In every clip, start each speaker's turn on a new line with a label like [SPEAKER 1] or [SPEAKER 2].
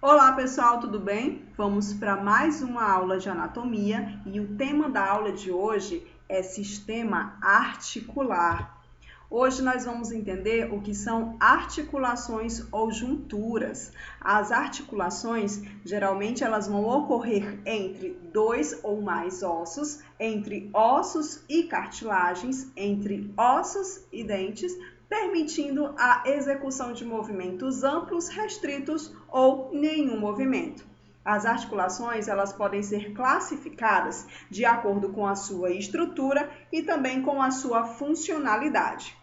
[SPEAKER 1] Olá pessoal, tudo bem? Vamos para mais uma aula de anatomia e o tema da aula de hoje é sistema articular. Hoje nós vamos entender o que são articulações ou junturas. As articulações, geralmente elas vão ocorrer entre dois ou mais ossos, entre ossos e cartilagens, entre ossos e dentes, permitindo a execução de movimentos amplos, restritos ou nenhum movimento. As articulações, elas podem ser classificadas de acordo com a sua estrutura e também com a sua funcionalidade.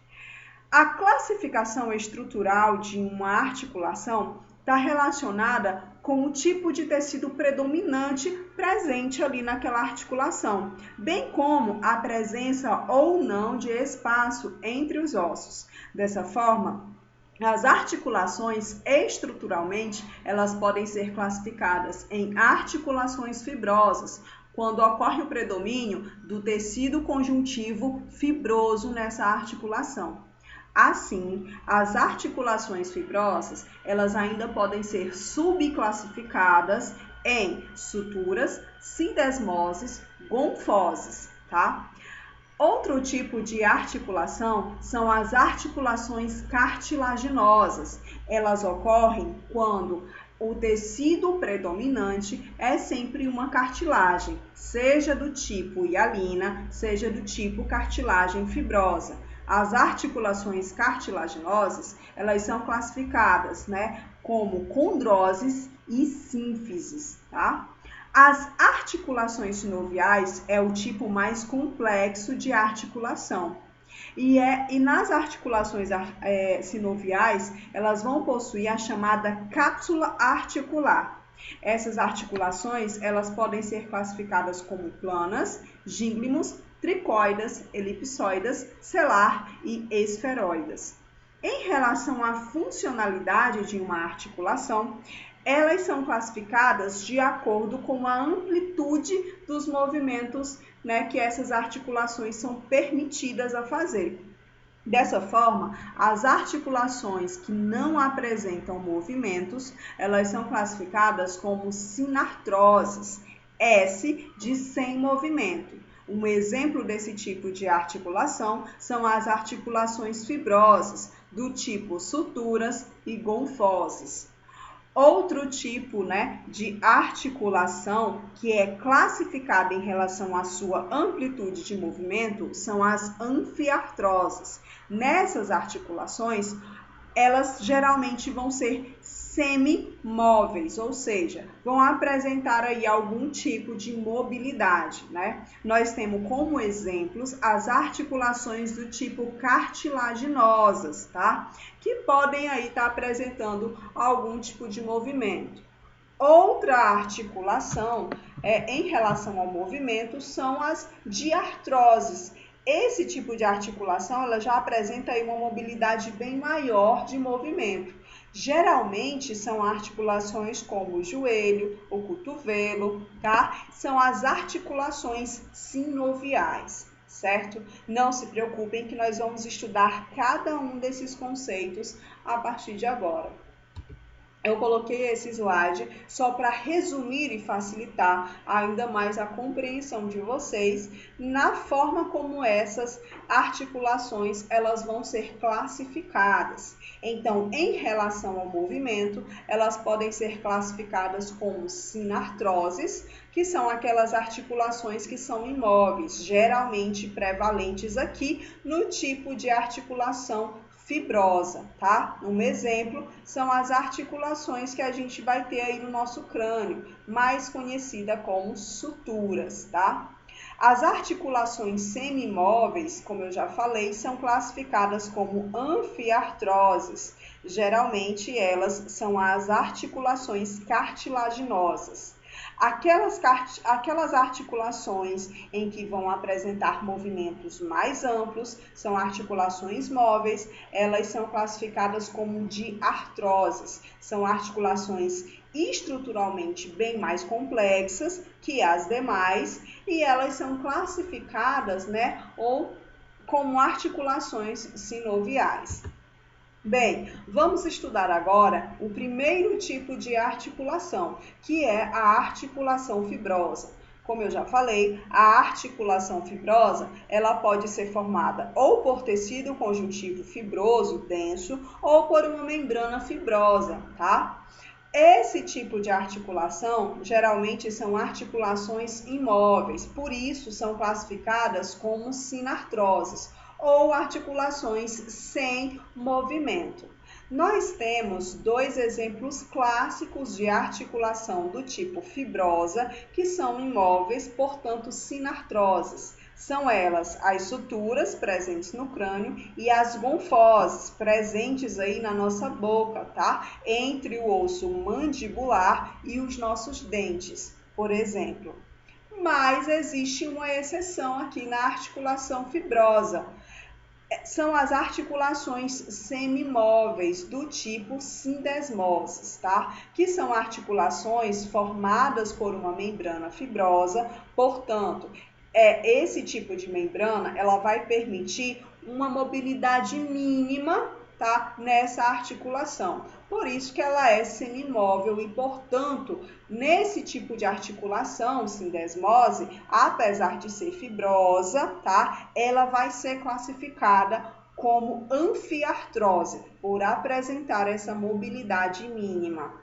[SPEAKER 1] A classificação estrutural de uma articulação está relacionada com o tipo de tecido predominante presente ali naquela articulação, bem como a presença ou não de espaço entre os ossos. Dessa forma, as articulações estruturalmente, elas podem ser classificadas em articulações fibrosas, quando ocorre o predomínio do tecido conjuntivo fibroso nessa articulação. Assim, as articulações fibrosas, elas ainda podem ser subclassificadas em suturas, sindesmoses, gonfoses, tá? Outro tipo de articulação são as articulações cartilaginosas. Elas ocorrem quando o tecido predominante é sempre uma cartilagem, seja do tipo hialina, seja do tipo cartilagem fibrosa. As articulações cartilaginosas, elas são classificadas, como condroses e sínfises, tá? As articulações sinoviais é o tipo mais complexo de articulação. E nas articulações sinoviais, elas vão possuir a chamada cápsula articular. Essas articulações, elas podem ser classificadas como planas, gínglimas, tricoidas, elipsoidas, selar e esferoidas. Em relação à funcionalidade de uma articulação, elas são classificadas de acordo com a amplitude dos movimentos, que essas articulações são permitidas a fazer. Dessa forma, as articulações que não apresentam movimentos, elas são classificadas como sinartroses, S de sem movimento. Um exemplo desse tipo de articulação são as articulações fibrosas, do tipo suturas e gonfoses. Outro tipo, de articulação que é classificada em relação à sua amplitude de movimento são as anfiartroses. Nessas articulações, elas geralmente vão ser semimóveis, ou seja, vão apresentar aí algum tipo de mobilidade, Nós temos como exemplos as articulações do tipo cartilaginosas, tá? Que podem aí estar apresentando algum tipo de movimento. Outra articulação em relação ao movimento são as diartroses. Esse tipo de articulação ela já apresenta aí uma mobilidade bem maior de movimento. Geralmente são articulações como o joelho, o cotovelo, tá? São as articulações sinoviais, certo? Não se preocupem que nós vamos estudar cada um desses conceitos a partir de agora. Eu coloquei esse slide só para resumir e facilitar ainda mais a compreensão de vocês na forma como essas articulações elas vão ser classificadas. Então, em relação ao movimento, elas podem ser classificadas como sinartroses, que são aquelas articulações que são imóveis, geralmente prevalentes aqui no tipo de articulação fibrosa, tá? Um exemplo são as articulações que a gente vai ter aí no nosso crânio, mais conhecida como suturas, tá? As articulações semimóveis, como eu já falei, são classificadas como anfiartroses. Geralmente elas são as articulações cartilaginosas. Aquelas articulações em que vão apresentar movimentos mais amplos são articulações móveis, elas são classificadas como diartroses. São articulações estruturalmente bem mais complexas que as demais e elas são classificadas, ou como articulações sinoviais. Bem, vamos estudar agora o primeiro tipo de articulação, que é a articulação fibrosa. Como eu já falei, a articulação fibrosa, ela pode ser formada ou por tecido conjuntivo fibroso denso ou por uma membrana fibrosa, tá? Esse tipo de articulação geralmente são articulações imóveis, por isso são classificadas como sinartroses ou articulações sem movimento. Nós temos dois exemplos clássicos de articulação do tipo fibrosa, que são imóveis, portanto sinartroses. São elas as suturas presentes no crânio e as gonfoses presentes aí na nossa boca, tá? Entre o osso mandibular e os nossos dentes, por exemplo. Mas existe uma exceção aqui na articulação fibrosa. São as articulações semimóveis do tipo sindesmoses, tá? Que são articulações formadas por uma membrana fibrosa, portanto, esse tipo de membrana, ela vai permitir uma mobilidade mínima, tá? Nessa articulação. Por isso que ela é semimóvel e, portanto, nesse tipo de articulação, sindesmose, apesar de ser fibrosa, tá? Ela vai ser classificada como anfiartrose, por apresentar essa mobilidade mínima.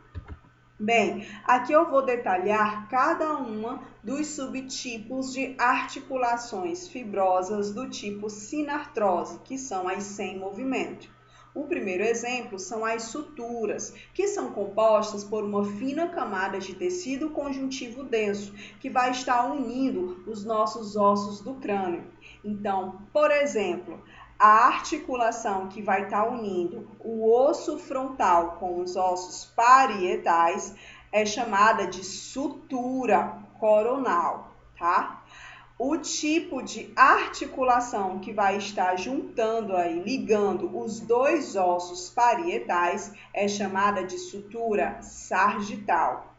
[SPEAKER 1] Bem, aqui eu vou detalhar cada uma dos subtipos de articulações fibrosas do tipo sinartrose, que são as sem movimento. O primeiro exemplo são as suturas, que são compostas por uma fina camada de tecido conjuntivo denso, que vai estar unindo os nossos ossos do crânio. Então, por exemplo, a articulação que vai estar unindo o osso frontal com os ossos parietais é chamada de sutura coronal, tá? O tipo de articulação que vai estar juntando aí, ligando os dois ossos parietais é chamada de sutura sagital.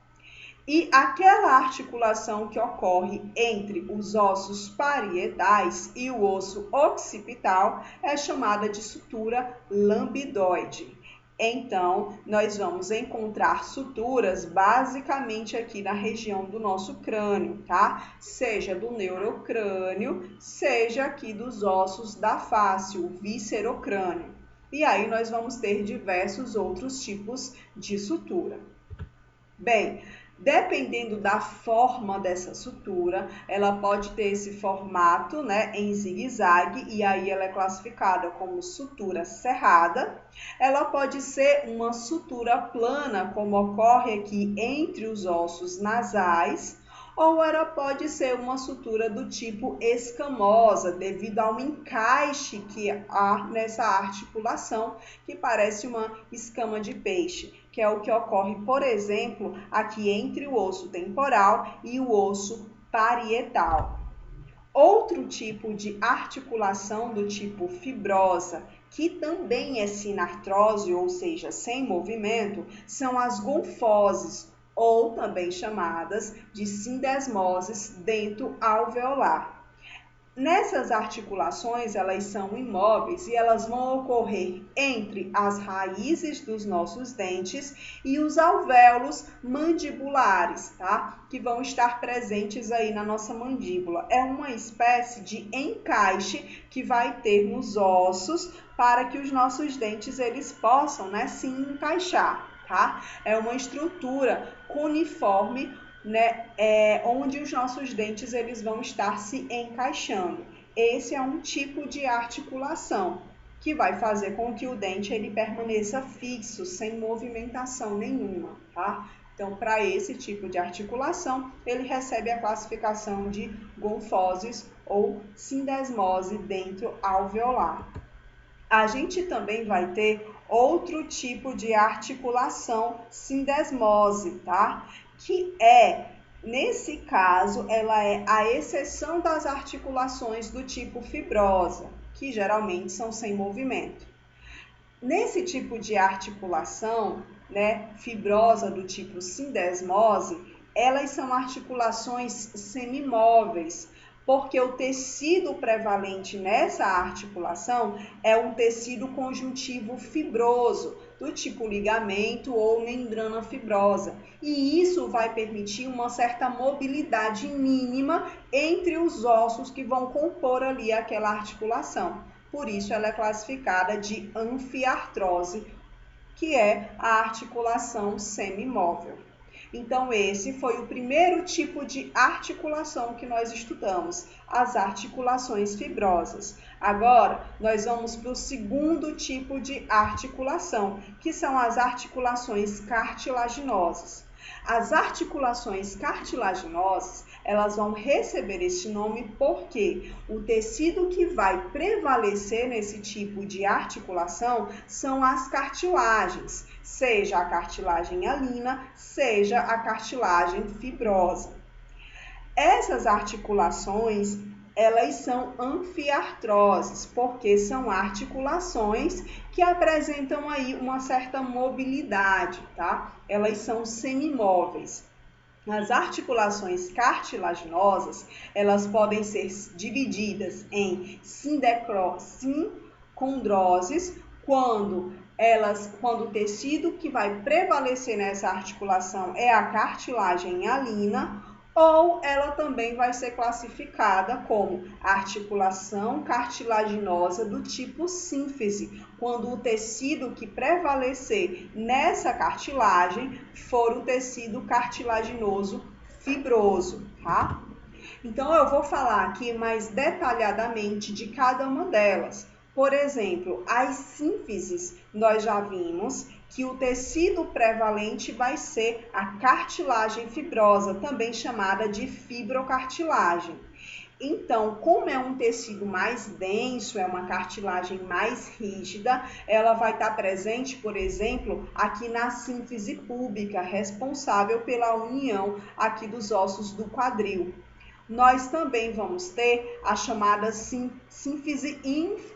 [SPEAKER 1] E aquela articulação que ocorre entre os ossos parietais e o osso occipital é chamada de sutura lambidoide. Então, nós vamos encontrar suturas basicamente aqui na região do nosso crânio, tá? Seja do neurocrânio, seja aqui dos ossos da face, o viscerocrânio. E aí nós vamos ter diversos outros tipos de sutura. Bem, dependendo da forma dessa sutura, ela pode ter esse formato, né, em zigue-zague, e aí ela é classificada como sutura cerrada. Ela pode ser uma sutura plana, como ocorre aqui entre os ossos nasais, ou ela pode ser uma sutura do tipo escamosa, devido ao encaixe que há nessa articulação, que parece uma escama de peixe, que é o que ocorre, por exemplo, aqui entre o osso temporal e o osso parietal. Outro tipo de articulação do tipo fibrosa, que também é sinartrose, ou seja, sem movimento, são as gonfoses, ou também chamadas de sindesmoses dento-alveolar. Nessas articulações, elas são imóveis e elas vão ocorrer entre as raízes dos nossos dentes e os alvéolos mandibulares, tá? Que vão estar presentes aí na nossa mandíbula. É uma espécie de encaixe que vai ter nos ossos para que os nossos dentes eles possam, né, se encaixar, tá? É uma estrutura cuneiforme, né, onde os nossos dentes eles vão estar se encaixando. Esse é um tipo de articulação que vai fazer com que o dente ele permaneça fixo, sem movimentação nenhuma, tá? Então, para esse tipo de articulação, ele recebe a classificação de gonfoses ou sindesmose dento-alveolar. A gente também vai ter outro tipo de articulação sindesmose, tá? Que nesse caso, ela é a exceção das articulações do tipo fibrosa, que geralmente são sem movimento. Nesse tipo de articulação, né, fibrosa do tipo sindesmose, elas são articulações semimóveis, Porque o tecido prevalente nessa articulação é um tecido conjuntivo fibroso, do tipo ligamento ou membrana fibrosa. E isso vai permitir uma certa mobilidade mínima entre os ossos que vão compor ali aquela articulação. Por isso ela é classificada de anfiartrose, que é a articulação semimóvel. Então, esse foi o primeiro tipo de articulação que nós estudamos, as articulações fibrosas. Agora, nós vamos para o segundo tipo de articulação, que são as articulações cartilaginosas. As articulações cartilaginosas, elas vão receber esse nome porque o tecido que vai prevalecer nesse tipo de articulação são as cartilagens, seja a cartilagem hialina, seja a cartilagem fibrosa. Essas articulações, elas são anfiartroses, porque são articulações que apresentam aí uma certa mobilidade, tá? Elas são semimóveis. As articulações cartilaginosas, elas podem ser divididas em sincondroses, quando o tecido que vai prevalecer nessa articulação é a cartilagem hialina, ou ela também vai ser classificada como articulação cartilaginosa do tipo sínfise, quando o tecido que prevalecer nessa cartilagem for o tecido cartilaginoso fibroso, tá? Então, eu vou falar aqui mais detalhadamente de cada uma delas. Por exemplo, as sínfises, nós já vimos que o tecido prevalente vai ser a cartilagem fibrosa, também chamada de fibrocartilagem. Então, como é um tecido mais denso, é uma cartilagem mais rígida, ela vai estar presente, por exemplo, aqui na sínfise púbica, responsável pela união aqui dos ossos do quadril. Nós também vamos ter a chamada sínfise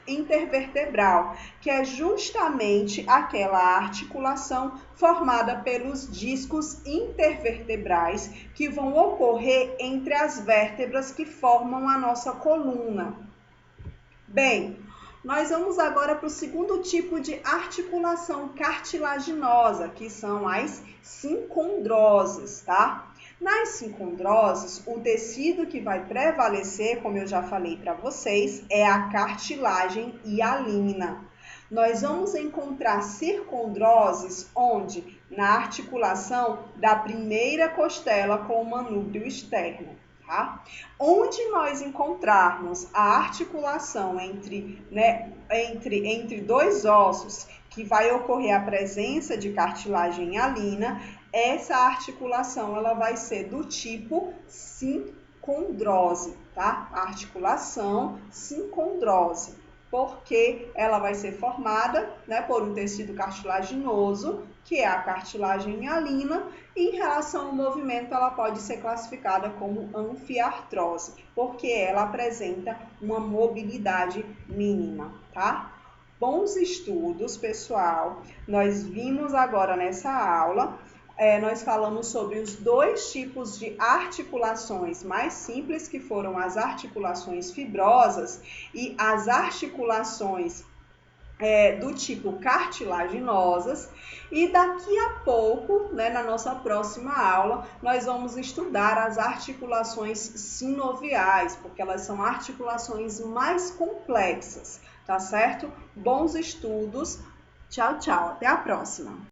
[SPEAKER 1] intervertebral, que é justamente aquela articulação formada pelos discos intervertebrais que vão ocorrer entre as vértebras que formam a nossa coluna. Bem, nós vamos agora para o segundo tipo de articulação cartilaginosa, que são as sincondroses, tá? Nas sincondroses, o tecido que vai prevalecer, como eu já falei para vocês, é a cartilagem hialina. Nós vamos encontrar circondroses onde? Na articulação da primeira costela com o manúbrio externo. Tá? Onde nós encontrarmos a articulação entre dois ossos, que vai ocorrer a presença de cartilagem hialina, essa articulação ela vai ser do tipo sincondrose, tá? Articulação sincondrose, porque ela vai ser formada, por um tecido cartilaginoso, que é a cartilagem hialina, e em relação ao movimento ela pode ser classificada como anfiartrose, porque ela apresenta uma mobilidade mínima, tá? Bons estudos, pessoal. Nós vimos agora nessa aula, nós falamos sobre os dois tipos de articulações mais simples, que foram as articulações fibrosas e as articulações do tipo cartilaginosas, e daqui a pouco, na nossa próxima aula, nós vamos estudar as articulações sinoviais, porque elas são articulações mais complexas, tá certo? Bons estudos, tchau, tchau, até a próxima!